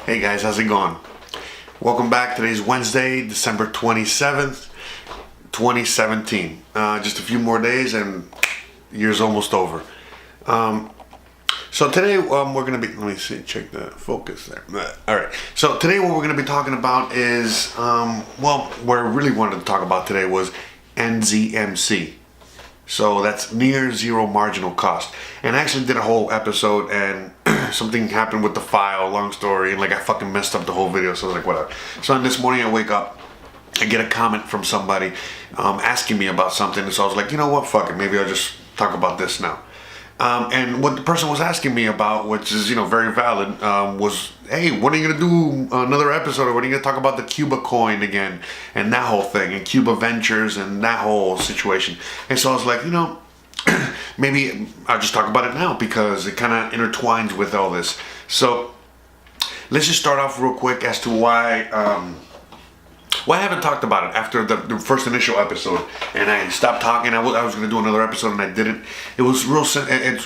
Hey guys, how's it going? Welcome back. Today's Wednesday, December 27th, 2017. Just a few more days and the year's almost over. So today we're going to be, let me see, check the focus there. Alright, so today what we're going to be talking about is, what I really wanted to talk about today was NZMC. So that's near zero marginal cost. And I actually did a whole episode and something happened with the file, long story, and like I fucking messed up the whole video, so I was like, whatever. So on this morning I wake up, I get a comment from somebody asking me about something, and so I was like, you know what, fuck it, maybe I'll just talk about this now. And what the person was asking me about, which is, very valid, was, hey, when are you going to do another episode, or when are you going to talk about the Cuba Coin again, and that whole thing, and Cuba Ventures, and that whole situation. And so I was like, maybe I'll just talk about it now, because it kind of intertwines with all this. So let's just start off real quick as to why I haven't talked about it after the first initial episode, and I stopped talking. I was going to do another episode and I didn't. It's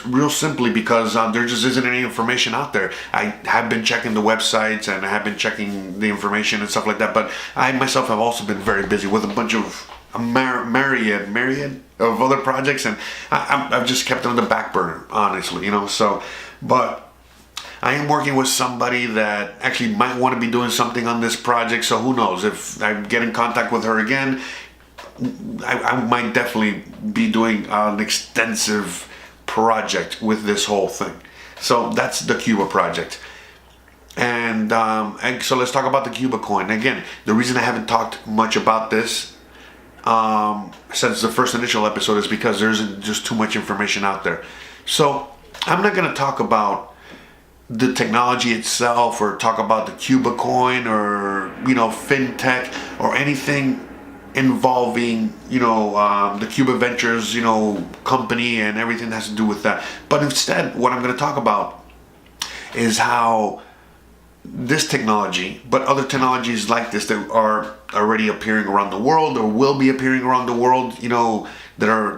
real simply because there just isn't any information out there. I have been checking the websites and I have been checking the information and stuff like that, but I myself have also been very busy with a bunch of myriad of other projects, and I've just kept it on the back burner, honestly, so, but I am working with somebody that actually might want to be doing something on this project, so who knows, if I get in contact with her again, I might definitely be doing an extensive project with this whole thing. So that's the Cuba project. And so let's talk about the Cuba Coin. Again, the reason I haven't talked much about this since the first initial episode is because there isn't just too much information out there. So I'm not going to talk about the technology itself, or talk about the Cuba Coin, or fintech, or anything involving the Cuba Ventures company and everything that has to do with that. But instead, what I'm going to talk about is how this technology, but other technologies like this that are already appearing around the world, or will be appearing around the world, that are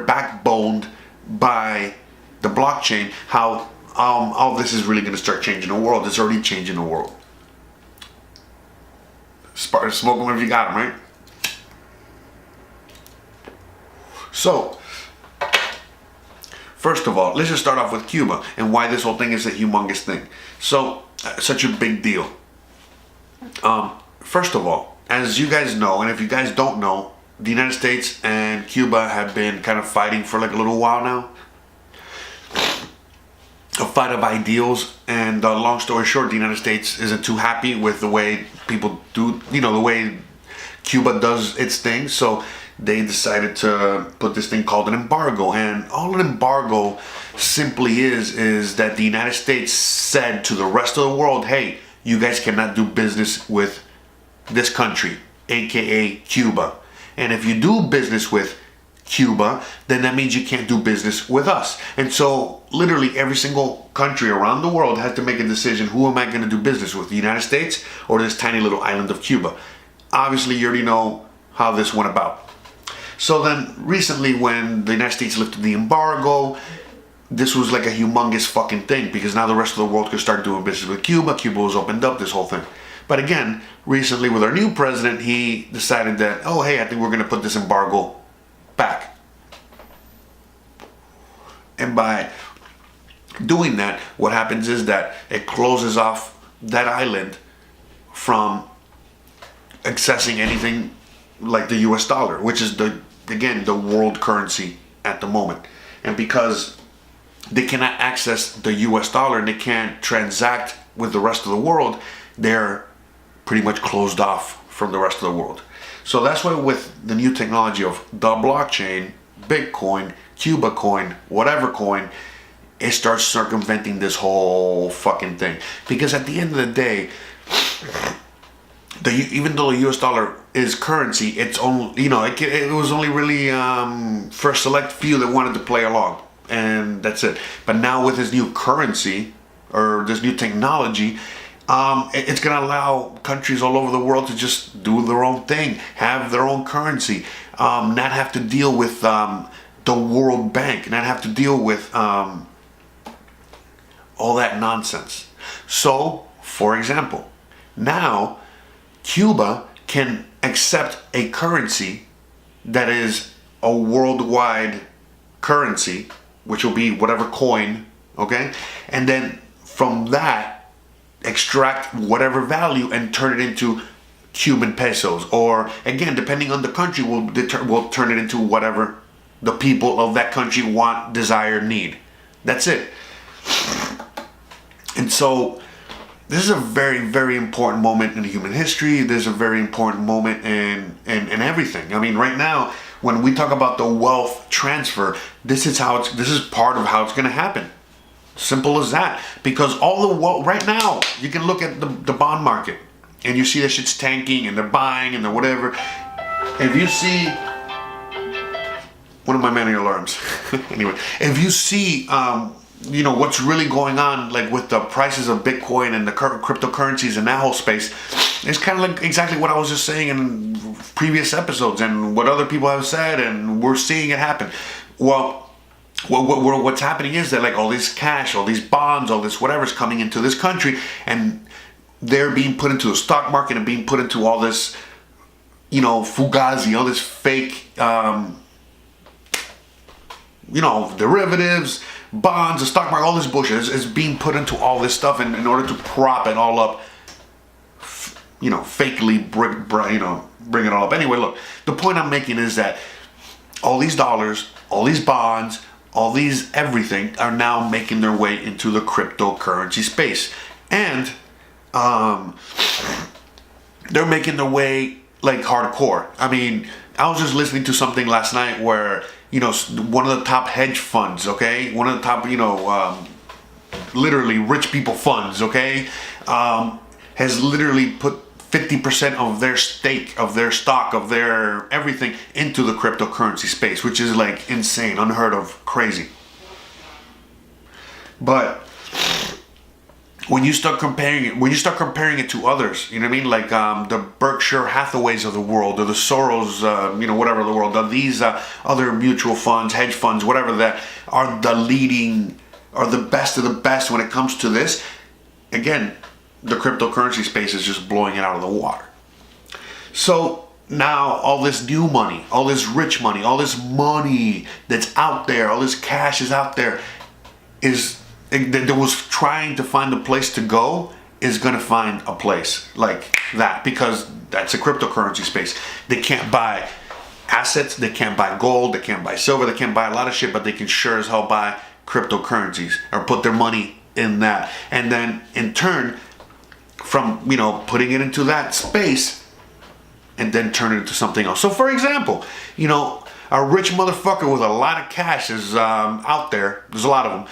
backboned by the blockchain, how all this is really going to start changing the world. It's already changing the world. Smoke them if you got them, right? So, first of all, let's just start off with Cuba and why this whole thing is a humongous thing. So, such a big deal. First of all, as you guys know, and if you guys don't know, the United States and Cuba have been kind of fighting for like a little while now. A fight of ideals, and long story short, the United States isn't too happy with the way people do, the way Cuba does its thing, so they decided to put this thing called an embargo. And all an embargo simply is that the United States said to the rest of the world, hey, you guys cannot do business with this country, aka Cuba. And if you do business with Cuba, then that means you can't do business with us. And so literally every single country around the world has to make a decision, who am I going to do business with, the United States or this tiny little island of Cuba? Obviously you already know how this went about. So then recently, when the United States lifted the embargo, this was like a humongous fucking thing, because now the rest of the world could start doing business with Cuba. Cuba was opened up, this whole thing. But again, recently with our new president, he decided that, oh hey, I think we're going to put this embargo back. And by doing that, what happens is that it closes off that island from accessing anything like the US dollar, which is the world currency at the moment. And because they cannot access the US dollar and they can't transact with the rest of the world, they're pretty much closed off from the rest of the world. So that's why with the new technology of the blockchain, Bitcoin, Cuba Coin, whatever coin, it starts circumventing this whole fucking thing. Because at the end of the day, even though the US dollar is currency, it's only, it was only really for a select few that wanted to play along, and that's it. But now with this new currency, or this new technology, it's going to allow countries all over the world to just do their own thing, have their own currency, not have to deal with the World Bank, not have to deal with all that nonsense. So, for example, now Cuba can accept a currency that is a worldwide currency, which will be whatever coin, okay? And then from that, extract whatever value and turn it into Cuban pesos. Or again, depending on the country, we'll turn it into whatever the people of that country want, desire, need. That's it. And so this is a very, very important moment in human history. There's a very important moment in everything. I mean, right now, when we talk about the wealth transfer, this is part of how it's going to happen. Simple as that. Because all the wealth right now, you can look at the bond market and you see that shit's tanking and they're buying and they're whatever. If you see one of my many alarms, anyway, if you see what's really going on, like with the prices of Bitcoin and the cryptocurrencies and that whole space, it's kind of like exactly what I was just saying in previous episodes and what other people have said, and we're seeing it happen. Well, what's happening is that like all this cash, all these bonds, all this whatever's coming into this country, and they're being put into the stock market and being put into all this, fugazi, all this fake, derivatives, bonds, the stock market, all this bullshit is being put into all this stuff in order to prop it all up, fakely bring it all up. Anyway, look, the point I'm making is that all these dollars, all these bonds, all these everything are now making their way into the cryptocurrency space. And they're making their way like hardcore. I mean, I was just listening to something last night where, one of the top hedge funds, okay? One of the top, literally rich people funds, okay? Has literally put 50% of their stake, of their stock, of their everything into the cryptocurrency space, which is like insane, unheard of, crazy. But when you start comparing it to others, you know what I mean? Like the Berkshire Hathaways of the world, or the Soros, whatever the world, or these other mutual funds, hedge funds, whatever that are the leading, are the best of the best when it comes to this. Again, the cryptocurrency space is just blowing it out of the water. So now all this new money, all this rich money, all this money that's out there, all this cash is out there, that was trying to find a place to go, is going to find a place like that, because that's a cryptocurrency space. They can't buy assets, they can't buy gold, they can't buy silver, they can't buy a lot of shit, but they can sure as hell buy cryptocurrencies or put their money in that. And then in turn, from putting it into that space and then turn it into something else. So for example, a rich motherfucker with a lot of cash is out there. There's a lot of them,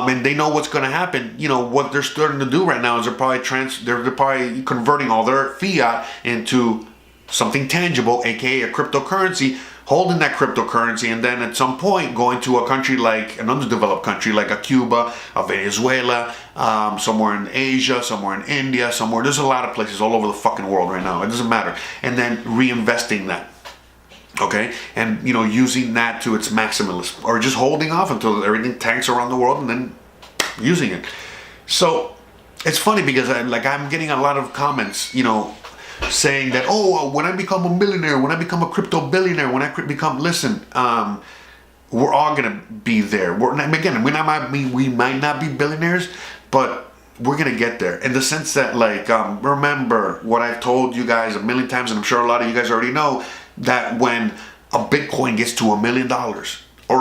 and they know what's going to happen. What they're starting to do right now is they're probably converting all their fiat into something tangible, aka a cryptocurrency, holding that cryptocurrency, and then at some point going to a country like an underdeveloped country like a Cuba, a Venezuela, somewhere in Asia, somewhere in India, somewhere. There's a lot of places all over the fucking world right now. It doesn't matter, and then reinvesting that. Okay, and using that to its maximalist, or just holding off until everything tanks around the world and then using it. So it's funny because I'm getting a lot of comments, saying that, when I become a millionaire, when I become a crypto billionaire, when I become, listen, we're all gonna be there. We might not be billionaires, but we're gonna get there, in the sense that remember what I've told you guys a million times, and I'm sure a lot of you guys already know, that when a Bitcoin gets to $1 million or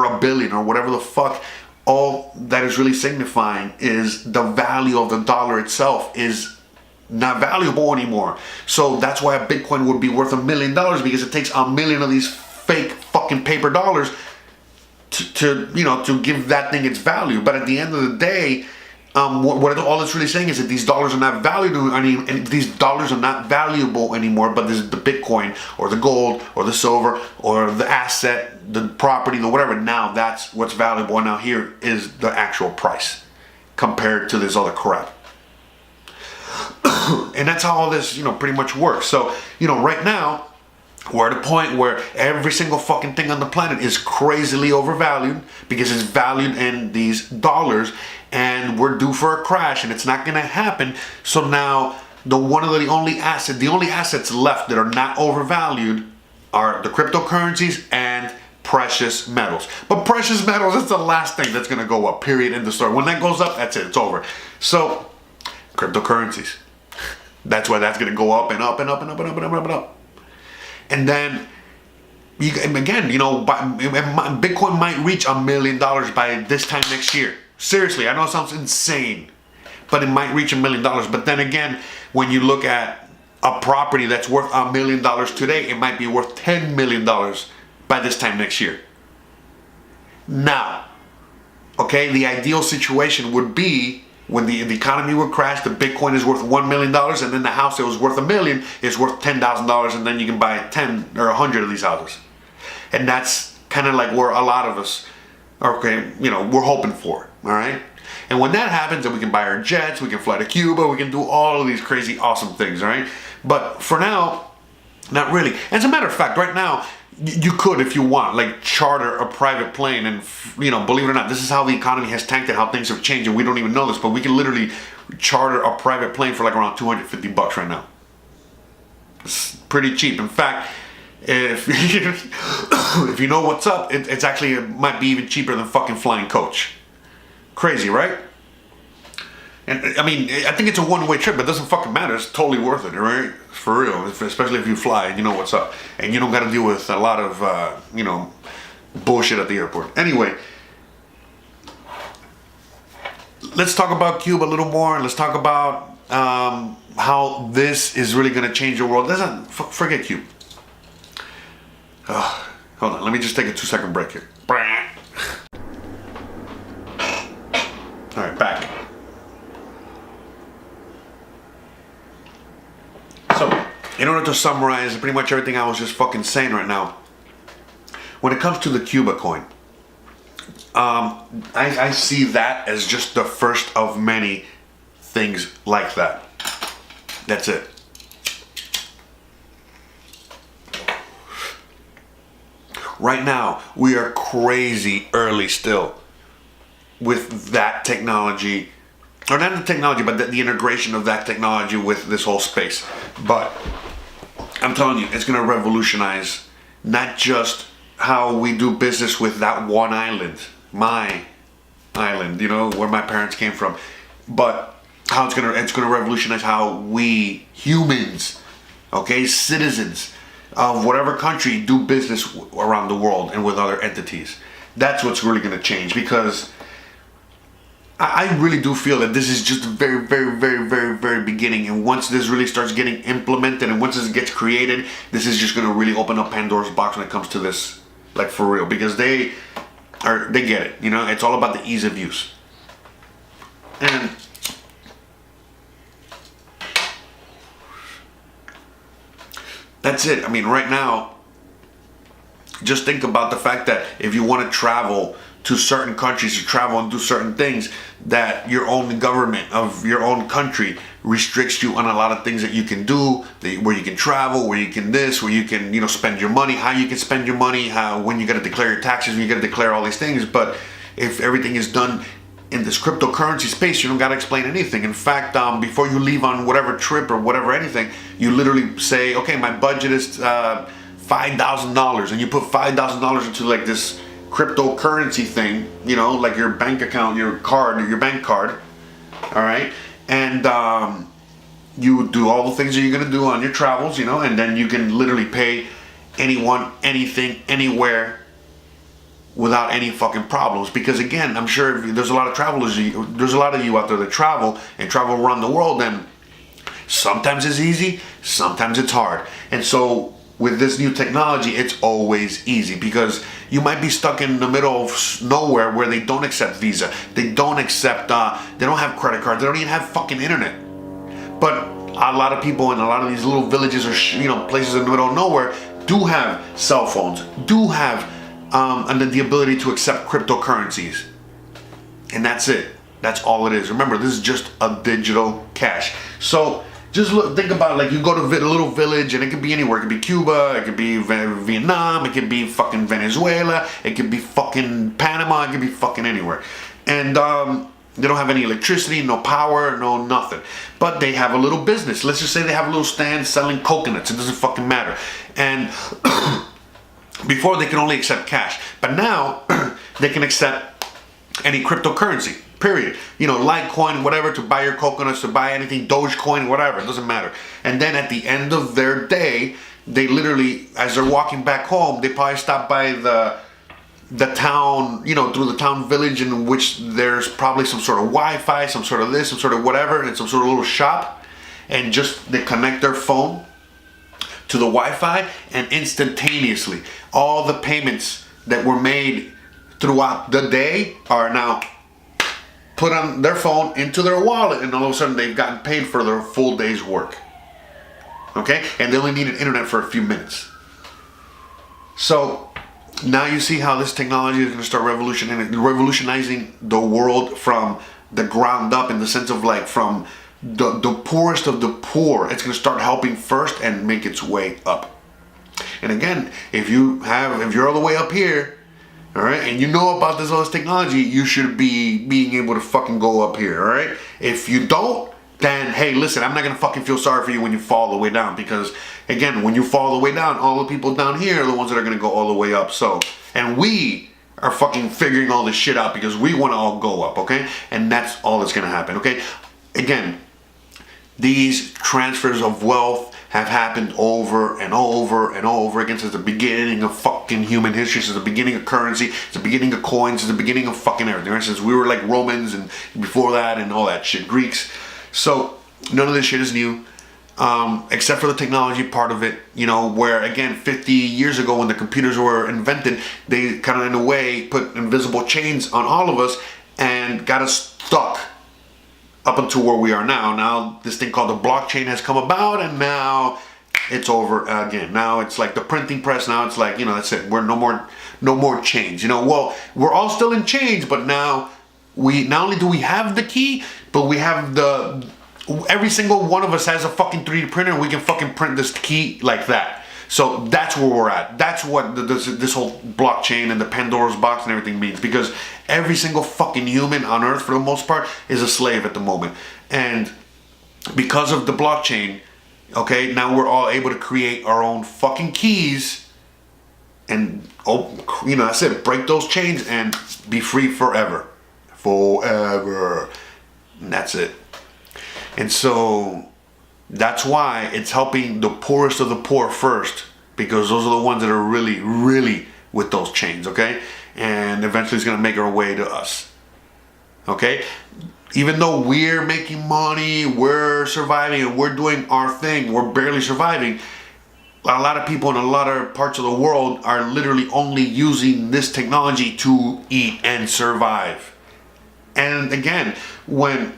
$1 billion or whatever the fuck, all that is really signifying is the value of the dollar itself is not valuable anymore. So that's why a Bitcoin would be worth $1 million, because it takes 1 million of these fake fucking paper dollars to give that thing its value. But at the end of the day, what all it's really saying is that these dollars are not these dollars are not valuable anymore, but this is the Bitcoin or the gold or the silver or the asset, the property, the whatever. Now that's what's valuable. And now here is the actual price compared to this other crap. And that's how all this, pretty much works. So, right now, We're at a point where every single fucking thing on the planet is crazily overvalued because it's valued in these dollars, and we're due for a crash, and it's not gonna happen. So now the only assets left that are not overvalued are the cryptocurrencies and precious metals. But precious metals is the last thing that's gonna go up, period, in the story. When that goes up, that's it, it's over. So cryptocurrencies, that's why that's gonna go up and up and up and up and up and up and up and up. And then, again, Bitcoin might reach $1 million by this time next year. Seriously, I know it sounds insane, but it might reach $1 million. But then again, when you look at a property that's worth $1 million today, it might be worth $10 million by this time next year. Now, okay, the ideal situation would be when the economy would crash, the Bitcoin is worth $1 million, and then the house that was worth $1 million is worth $10,000, and then you can buy 10 or 100 of these houses. And that's kind of like where a lot of us, we're hoping for, all right? And when that happens, then we can buy our jets, we can fly to Cuba, we can do all of these crazy, awesome things, all right? But for now, not really. As a matter of fact, right now, you could, if you want, like charter a private plane, and believe it or not, this is how the economy has tanked and how things have changed, and we don't even know this, but we can literally charter a private plane for like around $250 right now. It's pretty cheap. In fact, if if you know what's up, it's actually, it might be even cheaper than fucking flying coach. Crazy, right? And I mean, I think it's a one-way trip, but it doesn't fucking matter. It's totally worth it, right? For real, especially if you fly and you know what's up, and you don't got to deal with a lot of bullshit at the airport. Anyway, let's talk about Cuba a little more, and let's talk about how this is really going to change the world. Forget Cuba. Hold on, let me just take a 2-second break here. All right, back. So, in order to summarize pretty much everything I was just fucking saying right now, when it comes to the Cuba Coin, I see that as just the first of many things like that. That's it. Right now, we are crazy early still with that technology. Or not the technology, but the integration of that technology with this whole space. But I'm telling you, it's going to revolutionize not just how we do business with that one island, my island, where my parents came from, but how it's going to revolutionize how we humans, citizens of whatever country, do business around the world and with other entities. That's what's really going to change, because I really do feel that this is just the very, very, very, very, very beginning. And once this really starts getting implemented, and once this gets created, this is just going to really open up Pandora's box when it comes to this, like, for real. Because they get it, it's all about the ease of use. And that's it. I mean, right now, just think about the fact that if you want to travel to certain countries, to travel and do certain things, that your own government of your own country restricts you on a lot of things that you can do, where you can travel, where you can this, where you can spend your money, how you can spend your money, when you got to declare your taxes, when you got to declare all these things. But if everything is done in this cryptocurrency space, you don't got to explain anything. In fact, before you leave on whatever trip or whatever anything, you literally say, okay, my budget is $5,000, and you put $5,000 into like this cryptocurrency thing, like your bank account, your bank card, all right? And you do all the things that you're gonna do on your travels, and then you can literally pay anyone, anything, anywhere without any fucking problems. Because again, I'm sure there's a lot of travelers, there's a lot of you out there that travel around the world, and sometimes it's easy, sometimes it's hard. And so with this new technology, it's always easy, because you might be stuck in the middle of nowhere where they don't accept Visa, they don't accept, they don't have credit cards, they don't even have fucking internet. But a lot of people in a lot of these little villages or places in the middle of nowhere do have cell phones, do have the ability to accept cryptocurrencies, and that's it. That's all it is. Remember, this is just a digital cash. So Just think about, like, you go to a little village, and it could be anywhere. It could be Cuba, it could be Vietnam, it could be fucking Venezuela, it could be fucking Panama, it could be fucking anywhere. And they don't have any electricity, no power, no nothing. But they have a little business. Let's just say they have a little stand selling coconuts. It doesn't fucking matter. And before, they can only accept cash. But now, they can accept any cryptocurrency. Period. You know, Litecoin, whatever, to buy your coconuts, to buy anything, Dogecoin, whatever, it doesn't matter. And then at the end of their day, they literally, as they're walking back home, they probably stop by the town, you know, through the town village, in which there's probably some sort of Wi-Fi, some sort of this, some sort of whatever, and some sort of little shop, and just they connect their phone to the Wi-Fi, and instantaneously, all the payments that were made throughout the day are now put on their phone into their wallet, and all of a sudden they've gotten paid for their full day's work. Okay? And they only needed internet for a few minutes. So now you see how this technology is going to start revolutionizing the world from the ground up, in the sense of, like, from the poorest of the poor. It's going to start helping first and make its way up. And again, if you're all the way up here, all right, and you know about all this technology, you should be being able to fucking go up here, all right? If you don't, then, hey, listen, I'm not going to fucking feel sorry for you when you fall all the way down, because, again, when you fall all the way down, all the people down here are the ones that are going to go all the way up. So, and we are fucking figuring all this shit out because we want to all go up, okay? And that's all that's going to happen, okay? Again, these transfers of wealth have happened over and over and over again since the beginning of fucking human history, since the beginning of currency, since the beginning of coins, since the beginning of fucking everything, right? Since we were like Romans and before that and all that shit, Greeks. So none of this shit is new, except for the technology part of it, you know, where, again, 50 years ago when the computers were invented, they kind of, in a way, put invisible chains on all of us and got us stuck up until where we are now. Now this thing called the blockchain has come about, and now it's over again. Now it's like the printing press. Now it's like, you know, that's it. We're no more change. You know, well, we're all still in change, but now we not only do we have the key, but we have every single one of us has a fucking 3D printer, and we can fucking print this key like that. So that's where we're at. That's what this whole blockchain and the Pandora's box and everything means, because every single fucking human on Earth, for the most part, is a slave at the moment. And because of the blockchain, okay, now we're all able to create our own fucking keys and, you know, that's it. Break those chains and be free forever. Forever. And that's it. And so that's why it's helping the poorest of the poor first, because those are the ones that are really, really with those chains, okay? And eventually it's going to make our way to us, okay? Even though we're making money, we're surviving, and we're doing our thing, we're barely surviving, a lot of people in a lot of parts of the world are literally only using this technology to eat and survive. And again, when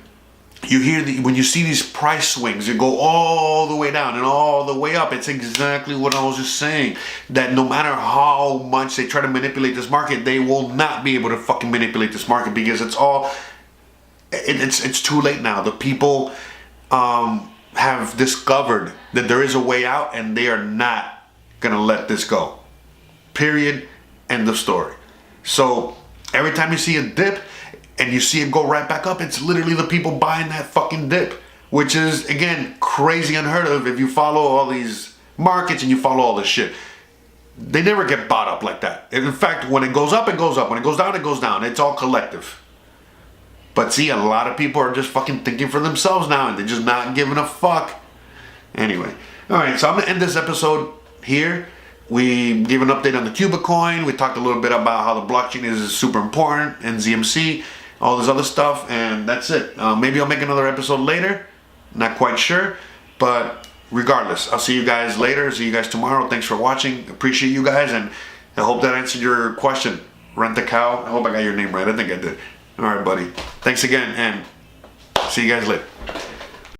you see these price swings, you go all the way down and all the way up. It's exactly what I was just saying. That no matter how much they try to manipulate this market, they will not be able to fucking manipulate this market, because it's too late now. The people have discovered that there is a way out, and they are not gonna let this go. Period. End of story. So every time you see a dip and you see it go right back up, it's literally the people buying that fucking dip, which is, again, crazy unheard of if you follow all these markets and you follow all this shit. They never get bought up like that. In fact, when it goes up, it goes up. When it goes down, it goes down. It's all collective. But see, a lot of people are just fucking thinking for themselves now, and they're just not giving a fuck. Anyway. Alright, so I'm going to end this episode here. We gave an update on the Cuba Coin. We talked a little bit about how the blockchain is super important, and ZMC, all this other stuff, and that's it. Maybe I'll make another episode later. Not quite sure. But regardless, I'll see you guys later. See you guys tomorrow. Thanks for watching. Appreciate you guys, and I hope that answered your question. Rent a cow. I hope I got your name right. I think I did. Alright, buddy. Thanks again, and see you guys later.